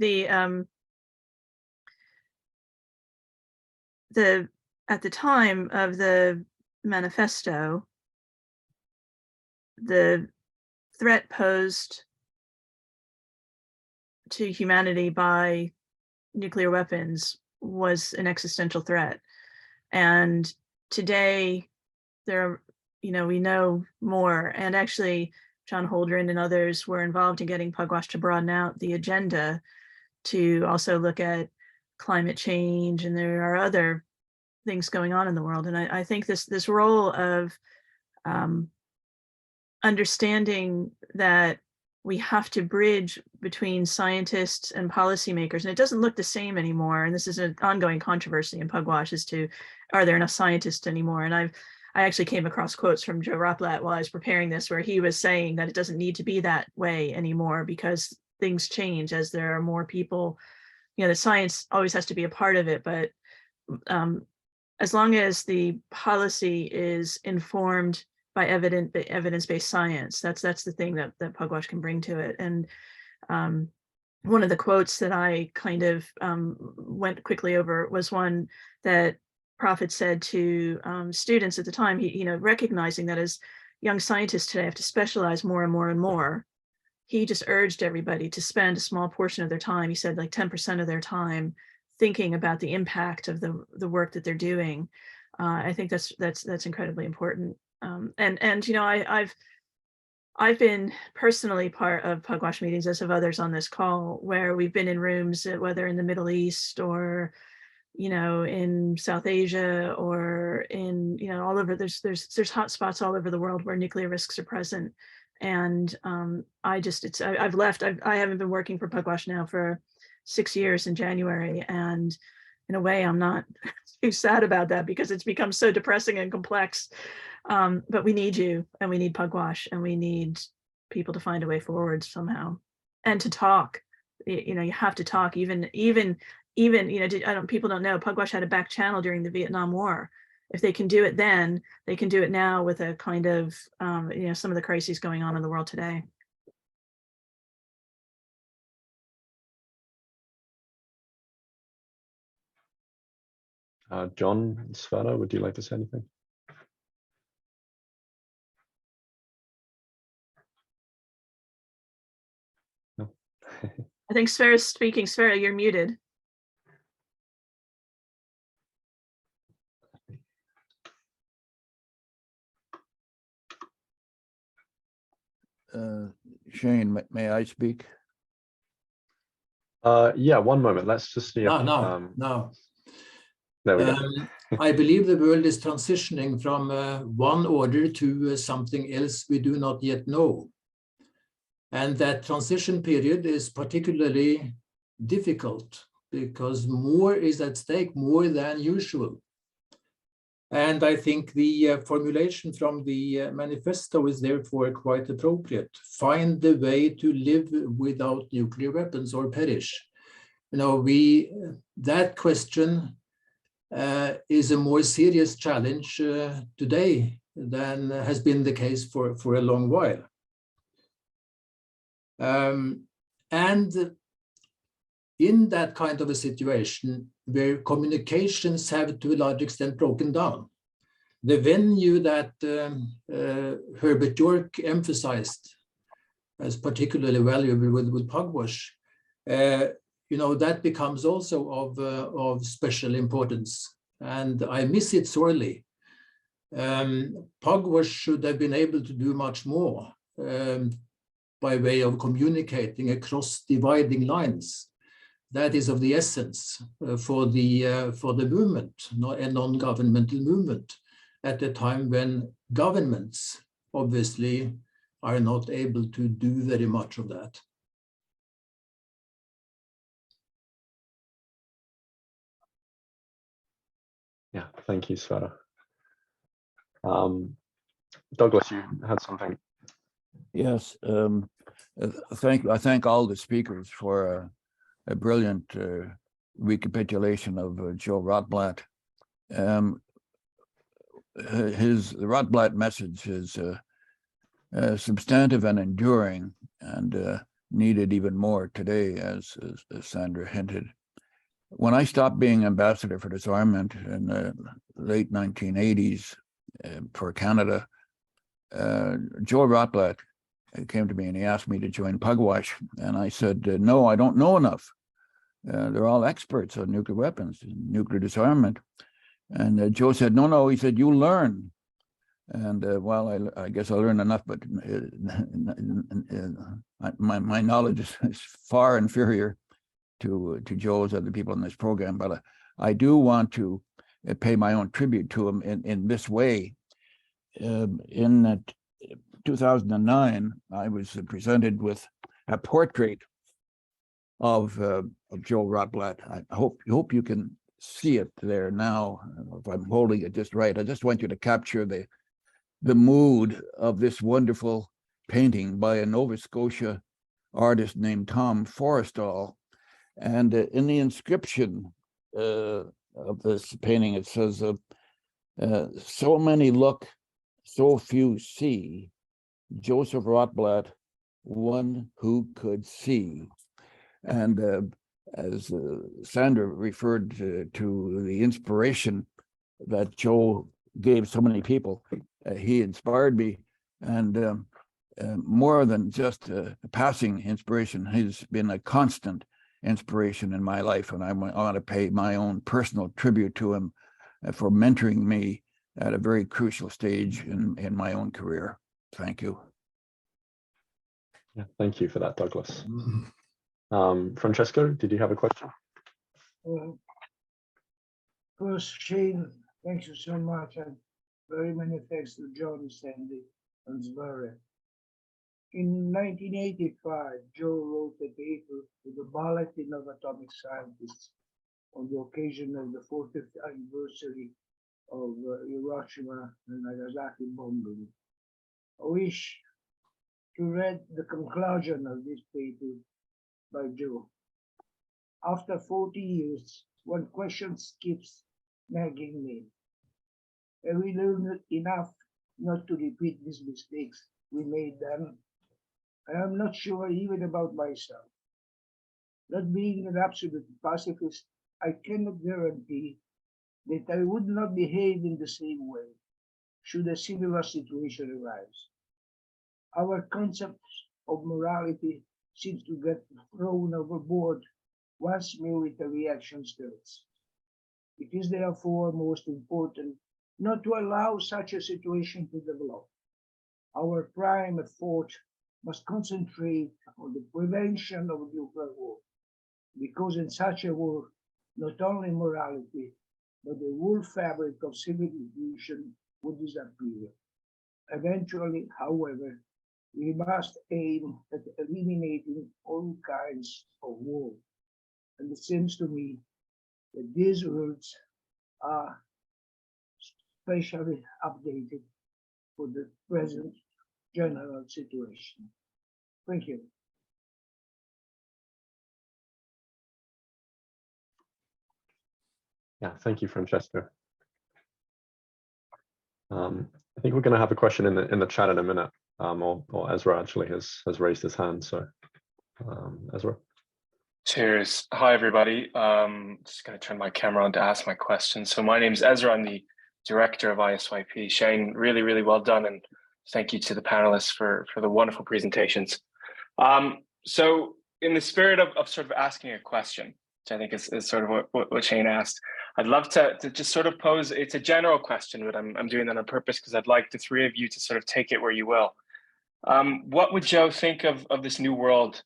at the time of the manifesto, the threat posed to humanity by nuclear weapons was an existential threat. And today we know more. And actually, John Holdren and others were involved in getting Pugwash to broaden out the agenda to also look at climate change, and there are other things going on in the world. And I think this role of understanding that we have to bridge between scientists and policymakers, and it doesn't look the same anymore. And this is an ongoing controversy in Pugwash as to, are there enough scientists anymore? And I actually came across quotes from Joe Raplet while I was preparing this, where he was saying that it doesn't need to be that way anymore because things change as there are more people. The science always has to be a part of it, but as long as the policy is informed by evidence-based science, that's the thing that Pugwash can bring to it. And one of the quotes that I kind of went quickly over was one that Prophet said to students at the time. He, recognizing that as young scientists today have to specialize more and more and more, he just urged everybody to spend a small portion of their time. He said like 10% of their time thinking about the impact of the work that they're doing. I think that's incredibly important. I've been personally part of Pugwash meetings, as have others on this call, where we've been in rooms, whether in the Middle East or in South Asia or in all over. There's hot spots all over the world where nuclear risks are present. And I've left. I haven't been working for Pugwash now for 6 years in January. And in a way, I'm not too sad about that because it's become so depressing and complex. But we need you, and we need Pugwash, and we need people to find a way forward somehow, and to talk. You know, you have to talk. Even you know, people don't know Pugwash had a back channel during the Vietnam War. If they can do it then, they can do it now with a kind of you know, some of the crises going on in the world today. John, Sveta, would you like to say anything? No. I think Sverre's speaking. Sverre, you're muted. Shane, may I speak? Yeah, one moment. Let's just see if No. there we go. I believe the world is transitioning from one order to something else we do not yet know. And that transition period is particularly difficult because more is at stake, more than usual. And I think the formulation from the manifesto is therefore quite appropriate. Find the way to live without nuclear weapons or perish. You know, that question is a more serious challenge today than has been the case for a long while. And in that kind of a situation where communications have to a large extent broken down, the venue that Herbert York emphasized as particularly valuable with Pugwash, you know, that becomes also of special importance, and I miss it sorely. Pugwash should have been able to do much more by way of communicating across dividing lines. That is of the essence for the movement, a non-governmental movement, at a time when governments obviously are not able to do very much of that. Yeah, thank you, Sveta. Douglas, you had something. Yes, I thank all the speakers for a brilliant recapitulation of Joe Rotblat. The Rotblat message is substantive and enduring, and needed even more today, as Sandra hinted. When I stopped being ambassador for disarmament in the late 1980s for Canada, Joe Rotblat came to me and he asked me to join Pugwash, and I said, no, I don't know enough. They're all experts on nuclear weapons, nuclear disarmament. And Joe said, no, he said, you learn. And well, I guess I learned enough, but my knowledge is far inferior to Joe's, other people in this program. But I do want to pay my own tribute to him in this way. In 2009, I was presented with a portrait of Joe Rotblat. I hope you can see it there now. If I'm holding it just right, I just want you to capture the mood of this wonderful painting by a Nova Scotia artist named Tom Forrestal. And in the inscription of this painting, it says, so many look, so few see. Joseph Rotblat, one who could see. And as Sandra referred to the inspiration that Joe gave so many people, he inspired me, and more than just a passing inspiration, he's been a constant inspiration in my life, and I want to pay my own personal tribute to him for mentoring me at a very crucial stage in my own career. Thank you. Yeah, thank you for that, Douglas. Francesco, did you have a question? First, Shane, thank you so much, and very many thanks to John, Sandy, and Sverre. In 1985, Joe wrote a paper to the Bulletin of Atomic Scientists on the occasion of the 40th anniversary of Hiroshima and Nagasaki bombing. I wish to read the conclusion of this paper by Joe. After 40 years, one question keeps nagging me. Have we learned enough not to repeat these mistakes we made then? I am not sure even about myself. Not being an absolute pacifist, I cannot guarantee that I would not behave in the same way should a similar situation arise. Our concept of morality seems to get thrown overboard once military action starts. It is therefore most important not to allow such a situation to develop. Our prime effort must concentrate on the prevention of nuclear war, because in such a war, not only morality, but the whole fabric of civilization would disappear. Eventually, however, we must aim at eliminating all kinds of war. And it seems to me that these words are specially updated for the present general situation. Thank you. Yeah, thank you, Francesco. I think we're going to have a question in the chat in a minute, or Ezra actually has raised his hand. So, Ezra. Cheers. Hi, everybody. Just going to turn my camera on to ask my question. So my name is Ezra. I'm the director of ISYP. Shane, really, really well done. And thank you to the panelists for the wonderful presentations. So in the spirit of sort of asking a question, which I think is sort of what Shane asked, I'd love to just sort of pose, it's a general question, but I'm doing that on purpose because I'd like the three of you to sort of take it where you will. What would Joe think of this new world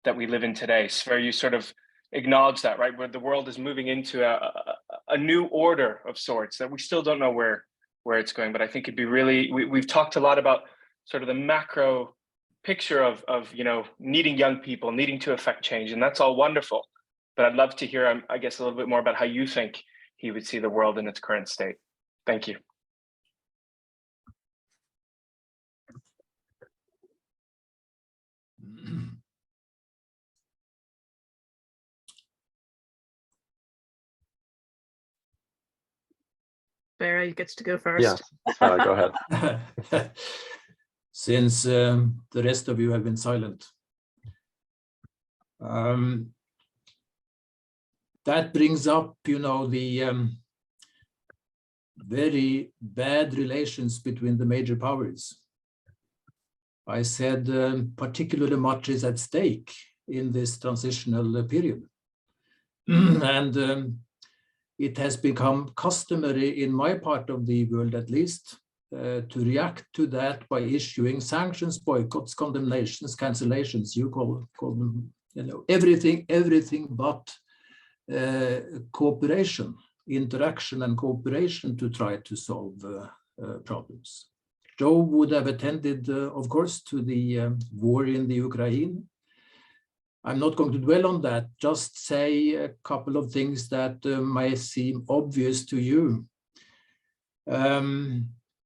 that we live in today? So you sort of acknowledge that, right? Where the world is moving into a new order of sorts that we still don't know where it's going. But I think it'd be really, we've talked a lot about sort of the macro picture of needing young people, needing to affect change, and that's all wonderful. But I'd love to hear, I guess, a little bit more about how you think he would see the world in its current state. Thank you. Barry gets to go first. Yes, go ahead. Since the rest of you have been silent. That brings up, the very bad relations between the major powers. I said particularly much is at stake in this transitional period. And it has become customary in my part of the world, at least, to react to that by issuing sanctions, boycotts, condemnations, cancellations. You call them, everything but cooperation, interaction and cooperation to try to solve problems. Joe would have attended, of course, to the war in the Ukraine. I'm not going to dwell on that, just say a couple of things that might seem obvious to you.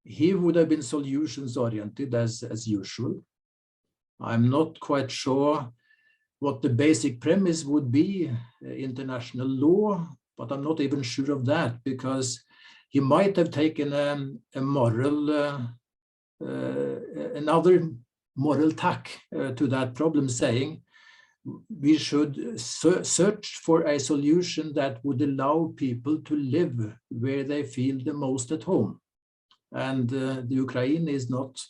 He would have been solutions-oriented as usual. I'm not quite sure what the basic premise would be, international law, but I'm not even sure of that, because he might have taken another moral tack to that problem, saying we should search for a solution that would allow people to live where they feel the most at home. And the Ukraine is not,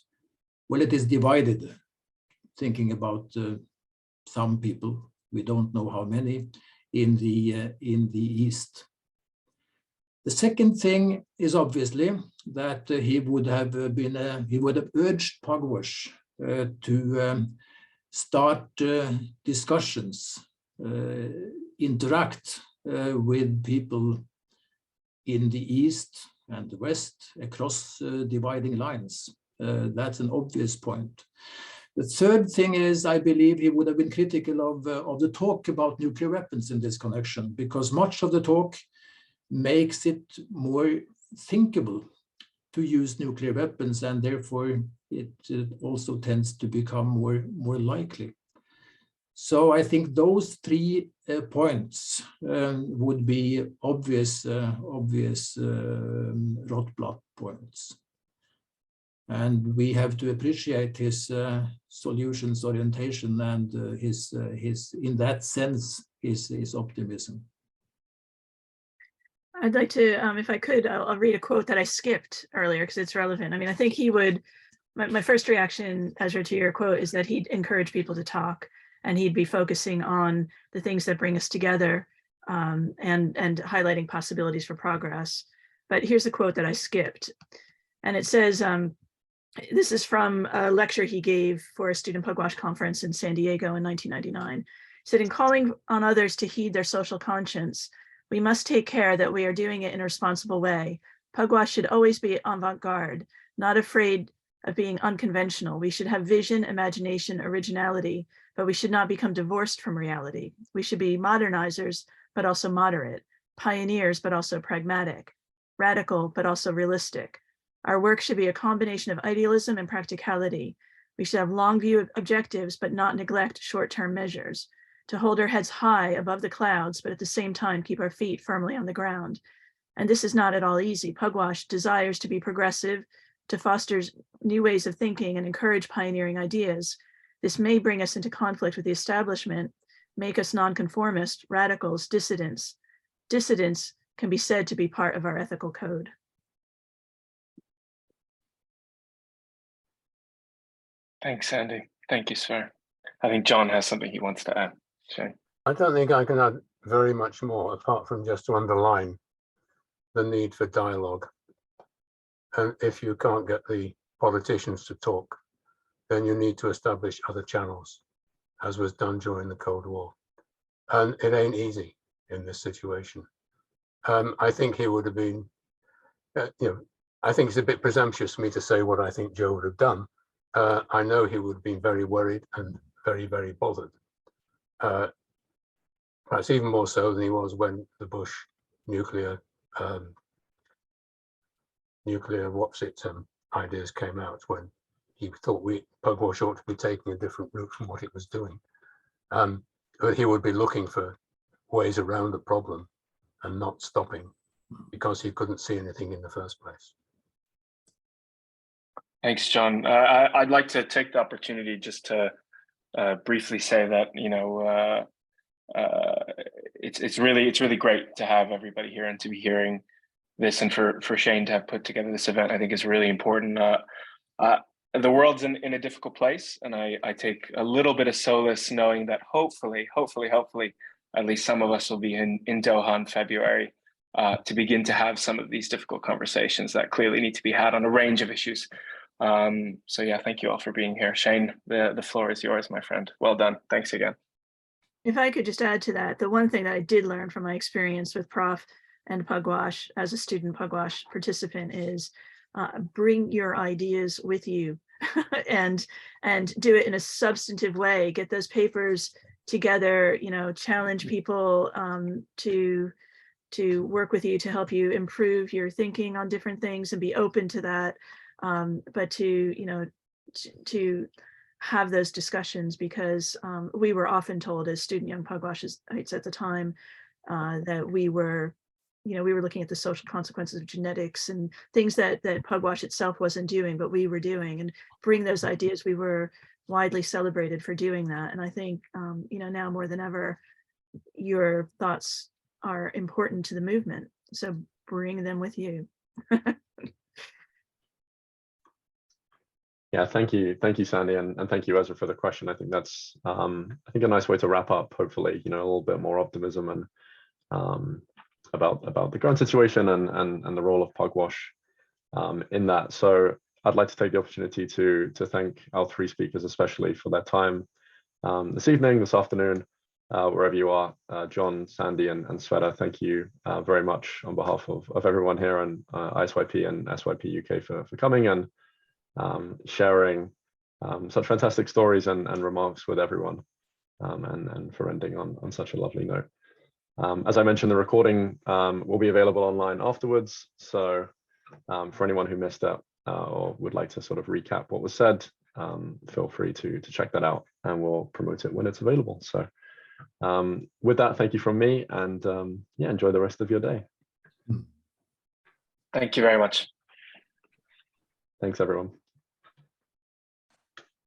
well, it is divided, thinking about some people, we don't know how many, in the East. The second thing is obviously that he would have urged Pugwash to start discussions, interact with people in the East and the West across dividing lines. That's an obvious point. The third thing is, I believe he would have been critical of the talk about nuclear weapons in this connection, because much of the talk makes it more thinkable to use nuclear weapons, and therefore it also tends to become more likely. So I think those 3 points would be obvious Rotblat points. And we have to appreciate his solutions orientation and his in that sense, his optimism. I'd like to, if I could, I'll read a quote that I skipped earlier because it's relevant. I mean, I think he would, my first reaction, Ezra, to your quote is that he'd encourage people to talk, and he'd be focusing on the things that bring us together, and highlighting possibilities for progress. But here's a quote that I skipped. And it says, this is from a lecture he gave for a student Pugwash conference in San Diego in 1999. He said, in calling on others to heed their social conscience, we must take care that we are doing it in a responsible way. Pugwash should always be avant-garde, not afraid of being unconventional. We should have vision, imagination, originality, but we should not become divorced from reality. We should be modernizers, but also moderate, pioneers, but also pragmatic, radical, but also realistic. Our work should be a combination of idealism and practicality. We should have long view objectives, but not neglect short-term measures. To hold our heads high above the clouds, but at the same time keep our feet firmly on the ground. And this is not at all easy. Pugwash desires to be progressive, to foster new ways of thinking and encourage pioneering ideas. This may bring us into conflict with the establishment, make us nonconformist, radicals, dissidents. Dissidents can be said to be part of our ethical code. Thanks, Sandy. Thank you, sir. I think John has something he wants to add. Shane. I don't think I can add very much more, apart from just to underline the need for dialogue. And if you can't get the politicians to talk, then you need to establish other channels, as was done during the Cold War. And it ain't easy in this situation. I think he would have been, I think it's a bit presumptuous for me to say what I think Joe would have done. I know he would have been very worried and very, very bothered. Perhaps even more so than he was when the Bush nuclear ideas came out, when he thought Pugwash ought to be taking a different route from what it was doing. But he would be looking for ways around the problem and not stopping because he couldn't see anything in the first place. Thanks, John. I'd like to take the opportunity just to briefly say that, it's really great to have everybody here and to be hearing this, and for Shane to have put together this event. I think is really important. The world's in a difficult place, and I take a little bit of solace knowing that hopefully, at least some of us will be in Doha in February to begin to have some of these difficult conversations that clearly need to be had on a range of issues. So yeah, thank you all for being here. Shane, the floor is yours, my friend. Well done. Thanks again. If I could just add to that, the one thing that I did learn from my experience with Prof and Pugwash as a student Pugwash participant is bring your ideas with you and do it in a substantive way. Get those papers together, challenge people to work with you to help you improve your thinking on different things and be open to that. But to have those discussions, because we were often told as student young Pugwashites at the time that we were looking at the social consequences of genetics and things that Pugwash itself wasn't doing, but we were doing, and bring those ideas. We were widely celebrated for doing that. And I think, now more than ever, your thoughts are important to the movement. So bring them with you. Yeah, thank you, Sandy, and thank you, Ezra, for the question. I think that's I think a nice way to wrap up. Hopefully, a little bit more optimism and about the current situation and the role of Pugwash in that. So I'd like to take the opportunity to thank our 3 speakers, especially for their time this evening, this afternoon, wherever you are. John, Sandy, and Sveta, thank you very much on behalf of everyone here and ISYP and SYP UK for coming and sharing such fantastic stories and remarks with everyone, and for ending on such a lovely note. As I mentioned, the recording will be available online afterwards. So for anyone who missed it or would like to sort of recap what was said, feel free to check that out, and we'll promote it when it's available. So with that, thank you from me, and yeah, enjoy the rest of your day. Thank you very much. Thanks, everyone.